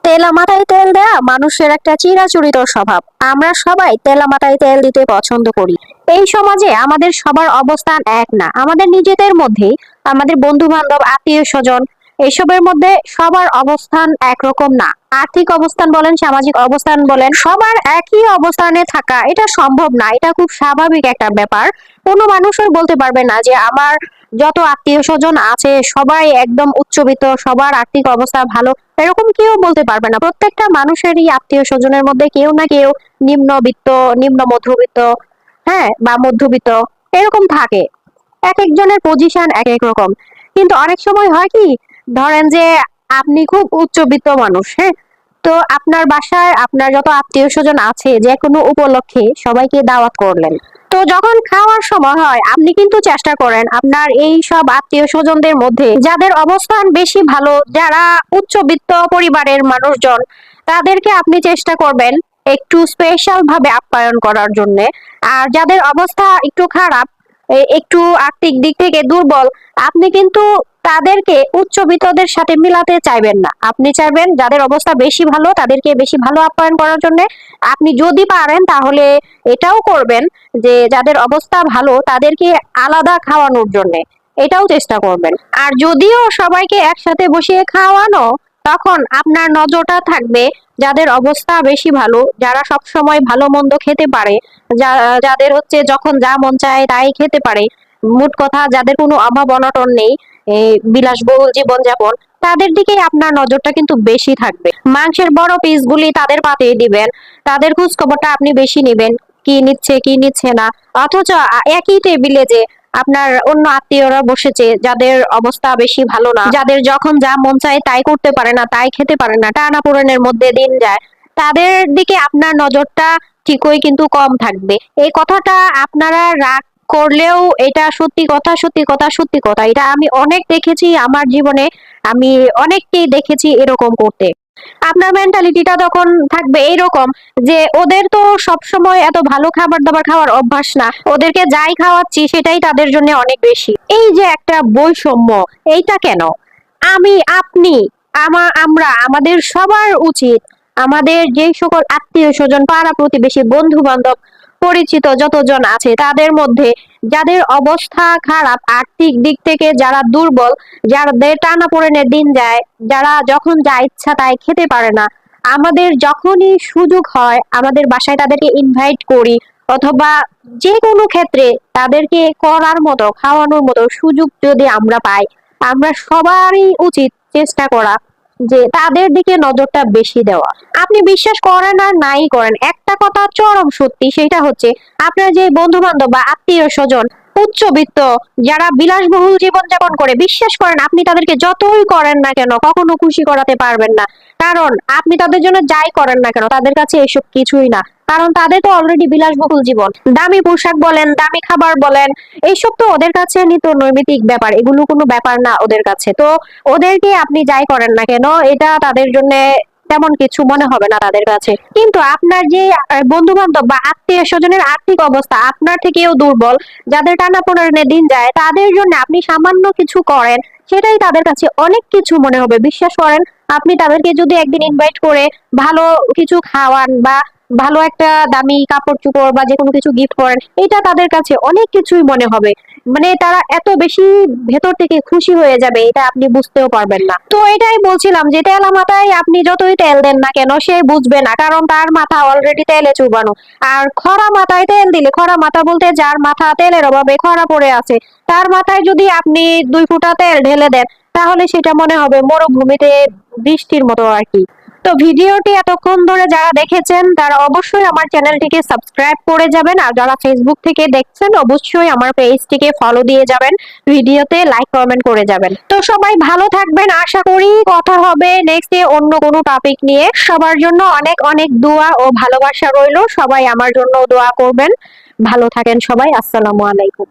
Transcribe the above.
তেলা মাথায় তেল দেয়া মানুষের একটা চিরাচরিত স্বভাব। আমরা সবাই তেলা মাথায় তেল দিতে পছন্দ করি। এই সমাজে আমাদের সবার অবস্থান এক না। আমাদের নিজেদের মধ্যেই, আমাদের বন্ধু বান্ধব, আত্মীয় স্বজন, এসবের মধ্যে সবার অবস্থান একরকম না। আর্থিক অবস্থান বলেন, সামাজিক অবস্থান বলেন, সবার একই অবস্থানে থাকা এটা সম্ভব না। এটা খুব স্বাভাবিক একটা ব্যাপার। কোনো মানুষই বলতে পারবে না যে আমার যত আত্মীয় স্বজন আছে সবাই একদম উচ্চবিত্ত, সবার আর্থিক অবস্থা ভালো, এরকম কেউ বলতে পারবে না। প্রত্যেকটা মানুষেরই আত্মীয় স্বজনের মধ্যে কেউ না কেউ নিম্নবিত্ত, নিম্ন মধ্যবিত্ত, হ্যাঁ, বা মধ্যবিত্ত এরকম থাকে। এক একজনের পজিশন এক এক রকম। কিন্তু অনেক সময় হয় কি, ধরেন যে আপনি খুব উচ্চবিত্ত মানুষ, হ্যাঁ, তো আপনার বাসায় আপনার যত আত্মীয় স্বজন আছে যে কোনো উপলক্ষে সবাইকে দাওয়াত করলেন। তো যখন খাওয়ার সময় হয় আপনি কিন্তু চেষ্টা করেন আপনার এই সব আত্মীয় স্বজনদের মধ্যে যাদের অবস্থান বেশি ভালো, যারা উচ্চবিত্ত পরিবারের মানুষজন, তাদেরকে আপনি চেষ্টা করবেন একটু স্পেশাল ভাবে আপ্যায়ন করার জন্য। আর যাদের অবস্থা একটু খারাপ, একটু আর্থিক দিক থেকে দুর্বল, আপনি কিন্তু তাদেরকে উচ্চবিত্তদের সাথে মিলাতে চাইবেন না। আপনি চাইবেন যাদের অবস্থা বেশি ভালো তাদেরকে বেশি ভালো আপ্যায়ন করার জন্য। আপনি যদি পারেন তাহলে এটাও করবেন যে যাদের অবস্থা ভালো তাদেরকে আলাদা খাওয়ানোর জন্য, এটাও চেষ্টা করবেন। আর যদিও সবাইকে একসাথে বসিয়ে খাওয়ানো, তখন আপনার নজরটা থাকবে যাদের অবস্থা বেশি ভালো, যারা সব সময় ভালো মন্দ খেতে পারে, যাদের হচ্ছে যখন যা মন চায় তাই খেতে পারে, মোট কথা যাদের কোনো অভাব অনটন নেই, বিলাসবহুল জীবনযাপন, তাদের দিকে আপনার নজরটা কিন্তু বেশি থাকবে। মাংসের বড় পিসগুলি তাদের পাঠিয়ে দিবেন, তাদের খোঁজ খবরটা আপনি বেশি নেবেন, কি নিচ্ছে কি নিচ্ছে না। অথচ একই টেবিলে যে আপনার অন্য আত্মীয়রা বসেছে যাদের অবস্থা বেশি ভালো না, যাদের যখন যা মন চায় তাই করতে পারে না, তাই খেতে পারে না, টানাপোড়েনের মধ্যে দিন যায়, তাদের দিকে আপনার নজরটা ঠিকই কিন্তু কম থাকবে। এই কথাটা আপনারা রাগ করলেও এটা সত্যি কথা, সত্যি কথা, সত্যি কথা। এটা আমি অনেক দেখেছি আমার জীবনে, আমি অনেককেই দেখেছি এরকম করতে। আপনার মেন্টালিটিটা তখন থাকবে এইরকম যে ওদের তো সব সময় এত ভালো খাবার দাবার খাওয়ার অভ্যাস না, ওদেরকে যাই খাওয়াচ্ছি সেটাই তাদের জন্য অনেক বেশি। এই যে একটা বৈষম্য, এইটা কেন? আমি, আপনি, আমরা, আমাদের সবার উচিত আমাদের যে সকল আত্মীয় স্বজন, পাড়া প্রতিবেশী, বন্ধু বান্ধব, পরিচিত যতজন আছে তাদের মধ্যে যাদের অবস্থা খারাপ, আর্থিক দিক থেকে যারা দুর্বল, যাদের টানাপোড়েনের দিন যায়, যারা যখন যা ইচ্ছা তাই খেতে পারে না, আমাদের যখনই সুযোগ হয় আমাদের বাসায় তাদেরকে ইনভাইট করি, অথবা যে কোনো ক্ষেত্রে তাদেরকে করার মতো, খাওয়ানোর মতো সুযোগ যদি আমরা পাই, আমরা সবারই উচিত চেষ্টা করা যে তাদের দিকে নজরটা বেশি দেওয়া। আপনি বিশ্বাস করেন আর নাই করেন, একটা কথা চরম সত্যি, সেটা হচ্ছে আপনার যে বন্ধু বান্ধব বা আত্মীয় স্বজন উচ্চবিত্ত, যারা বিলাসবহুল জীবন যাপন করে, বিশ্বাস করেন আপনি তাদেরকে যতই করেন না কেন কখনো খুশি করাতে পারবেন না। কারণ আপনি তাদের জন্য যাই করেন না কেন তাদের কাছে এসব কিছুই না। কারণ তাদের তো অলরেডি বিলাসবহুল জীবন, দামি পোশাক বলেন, দামি খাবার বলেন, এইসব তো ওদের কাছে নিত্য নৈমিত্তিক ব্যাপার, এগুলো কোনো ব্যাপার না ওদের কাছে। তো ওদেরকে আপনি যাই করেন না কেন এটা তাদের জন্য তেমন কিছু মনে হবে না তাদের কাছে। কিন্তু আপনার যে বন্ধু বান্ধব বা আত্মীয় স্বজনের আর্থিক অবস্থা আপনার থেকেও দুর্বল, যাদের টানাপোড়েনে দিন যায়, তাদের জন্য আপনি সামান্য কিছু করেন, সেটাই তাদের কাছে অনেক কিছু মনে হবে। বিশ্বাস করেন, আপনি তাদেরকে যদি একদিন ইনভাইট করে ভালো কিছু খাওয়ান বা ভালো একটা দামি কাপড় চোপড় বা যে কোনো কিছু গিফট করেন, এটা তাদের কাছে অনেক কিছুই মনে হবে। মানে তারা এত বেশি ভেতর থেকে খুশি হয়ে যাবে, এটা আপনি বুঝতেও পারবেন না। তো এটাই বলছিলাম যে তেলা মাথায় আপনি যতই তেল দেন না কেন সে বুঝবে না, কারণ তার মাথা অলরেডি তেলে চুবানো। আর খরা মাথায় তেল দিলে, খরা মাথা বলতে যার মাথা তেলের অভাবে খরা পড়ে আছে, তার মাথায় যদি আপনি 2 ফোঁটা তেল ঢেলে দেন তাহলে সেটা মনে হবে মরুভূমিতে বৃষ্টির মতো আর কি। তো ভিডিওটি এতক্ষণ ধরে যারা দেখেছেন তারা অবশ্যই আমার চ্যানেলটিকে সাবস্ক্রাইব করে যাবেন, আর যারা ফেসবুক থেকে দেখছেন অবশ্যই আমার পেজটিকে ফলো দিয়ে যাবেন, ভিডিওতে লাইক কমেন্ট করে যাবেন। তো সবাই ভালো থাকবেন, আশা করি কথা হবে নেক্সটে অন্য কোনো টপিক নিয়ে। সবার জন্য অনেক অনেক দোয়া ও ভালোবাসা রইলো, সবাই আমার জন্য দোয়া করবেন। ভালো থাকেন সবাই, আসসালামু আলাইকুম।